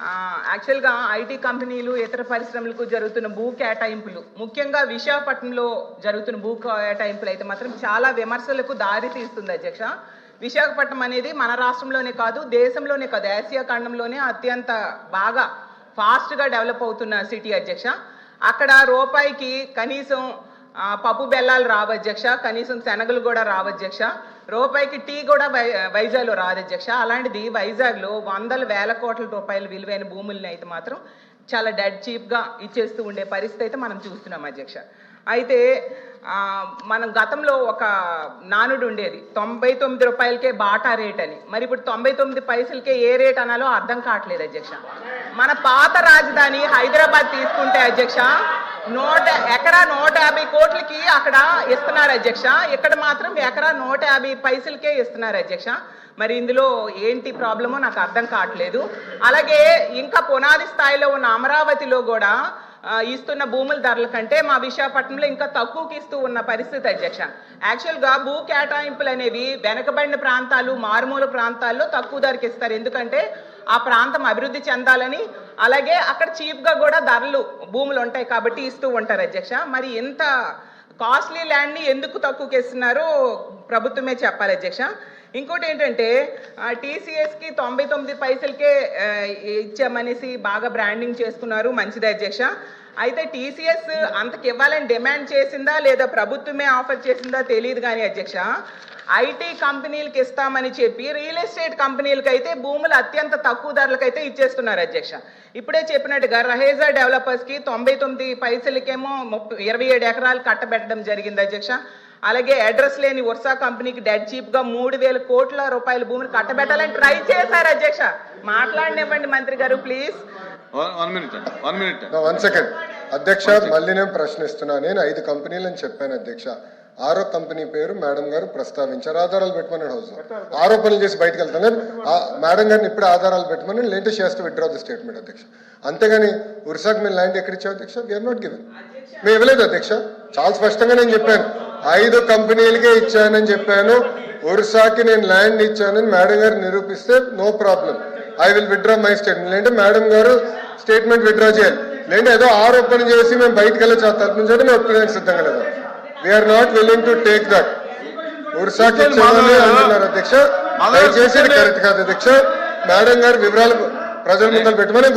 యాక్చువల్‌గా ఐటీ కంపెనీలు, ఇతర పరిశ్రమలకు జరుగుతున్న భూ కేటాయింపులు, ముఖ్యంగా విశాఖపట్నంలో జరుగుతున్న భూ కేటాయింపులైతే మాత్రం చాలా విమర్శలకు దారి తీస్తుంది అధ్యక్ష. విశాఖపట్నం అనేది మన రాష్ట్రంలోనే కాదు, దేశంలోనే కాదు, ఆసియా ఖండంలోనే అత్యంత బాగా ఫాస్ట్‌గా డెవలప్ అవుతున్న సిటీ అధ్యక్ష. అక్కడ రూపాయికి కనీసం పప్పు బెల్లాలు రావు అధ్యక్ష, కనీసం శనగలు కూడా రావు అధ్యక్ష, రూపాయికి టీ కూడా వైజాగ్లో రాదు అధ్యక్ష. అలాంటిది వైజాగ్లో వందల వేల కోట్ల రూపాయల విలువైన భూముల్ని అయితే మాత్రం చాలా డెడ్ చీప్గా ఇచ్చేస్తూ ఉండే పరిస్థితి అయితే మనం చూస్తున్నాం అధ్యక్ష. అయితే మనం గతంలో ఒక నానుడు ఉండేది, 99 రూపాయలకే బాటా రేట్ అని. మరి ఇప్పుడు 99 పైసలకే ఏ రేట్ అనాలో అర్థం కావట్లేదు అధ్యక్ష. మన పాత రాజధాని హైదరాబాద్ తీసుకుంటే అధ్యక్ష, ఎకరా 150 కోట్లకి అక్కడ ఇస్తున్నారు అధ్యక్ష, ఇక్కడ మాత్రం ఎకరా 150 పైసలకే ఇస్తున్నారు అధ్యక్ష. మరి ఇందులో ఏంటి ప్రాబ్లమో నాకు అర్థం కావట్లేదు. అలాగే ఇంకా పునాది స్థాయిలో ఉన్న అమరావతిలో కూడా ఇస్తున్న భూముల ధరల కంటే మా విశాఖపట్నంలో ఇంకా తక్కువకి ఇస్తూ ఉన్న పరిస్థితి అధ్యక్ష. యాక్చువల్గా భూ కేటాయింపులు అనేవి వెనకబడిన ప్రాంతాలు, మారుమూల ప్రాంతాల్లో తక్కువ ధరకి ఇస్తారు, ఎందుకంటే ఆ ప్రాంతం అభివృద్ధి చెందాలని, అలాగే అక్కడ చీప్గా కూడా ధరలు భూములు ఉంటాయి కాబట్టి ఇస్తూ ఉంటారు అధ్యక్ష. మరి ఇంత కాస్ట్లీ ల్యాండ్ని ఎందుకు తక్కువకి ఇస్తున్నారో ప్రభుత్వమే చెప్పాలి అధ్యక్ష. ఇంకోటి ఏంటంటే టీసీఎస్కి 99 పైసలకే ఇచ్చామనేసి బాగా బ్రాండింగ్ చేసుకున్నారు, మంచిది అధ్యక్ష. అయితే టీసీఎస్ అంతకి ఇవ్వాలని డిమాండ్ చేసిందా లేదా ప్రభుత్వమే ఆఫర్ చేసిందా తెలియదు కానీ అధ్యక్ష, ఐటీ కంపెనీలకు ఇస్తామని చెప్పి రియల్ ఎస్టేట్ కంపెనీలకు అయితే భూములు అత్యంత తక్కువ ధరలకైతే ఇచ్చేస్తున్నారు అధ్యక్ష. ఇప్పుడే చెప్పినట్టుగా రహేజా డెవలపర్స్కి 99 పైసలకేమో 27 ఎకరాలు కట్టబెట్టడం జరిగింది అధ్యక్ష. అలాగే అడ్రస్ లేని వర్సా కంపెనీకి డెడ్ చీప్గా 3000 కోట్ల రూపాయల భూమిని కట్టబెట్టాలని ట్రై చేశారు అధ్యక్ష. మాట్లాడనివ్వండి మంత్రి గారు ప్లీజ్. వన్ సెకండ్ అధ్యక్ష, మళ్ళీ నేను ప్రశ్నిస్తున్నా. నేను 5 కంపెనీలని చెప్పాను అధ్యక్ష. 6వ కంపెనీ పేరు మేడం గారు ప్రస్తావించారు. ఆధారాలు పెట్టమన్నాడు హౌస్, ఆరోపణలు చేసి బయటకు వెళ్తాను. మేడం గారిని ఇప్పుడు ఆధారాలు పెట్టమని లేటెస్ట్ చేస్తూ విత్డ్రా ది స్టేట్మెంట్ అధ్యక్ష. అంతేగాని ఉరిసాకు మేము ల్యాండ్ ఎక్కడ ఇచ్చావు అధ్యక్ష? వీఆర్ నాట్ గివెన్, మేము ఇవ్వలేదు అధ్యక్ష. చాలా స్పష్టంగా నేను చెప్పాను, 5 కంపెనీలకే ఇచ్చానని చెప్పాను. ఒరిస్సాకి నేను ల్యాండ్ ఇచ్చానని మేడం గారు నిరూపిస్తే no problem, I will withdraw my statement. లేదంటే మేడం గారు స్టేట్మెంట్ విత్డ్రా చేయాలి, లేదంటే ఏదో ఆరోపణ చేసి మేము బయటకు వెళ్ళి తరపుంచే మేము ఒప్పుకోవడానికి సిద్ధంగా లేదు. We are not willing to take that. ఒరిస్సాకి ఇచ్చామని అంటున్నారు అధ్యక్ష, దయచేసి కరెక్ట్ కాదు అధ్యక్ష. మేడం గారు వివరాలు ప్రజల ముందర పెట్టమని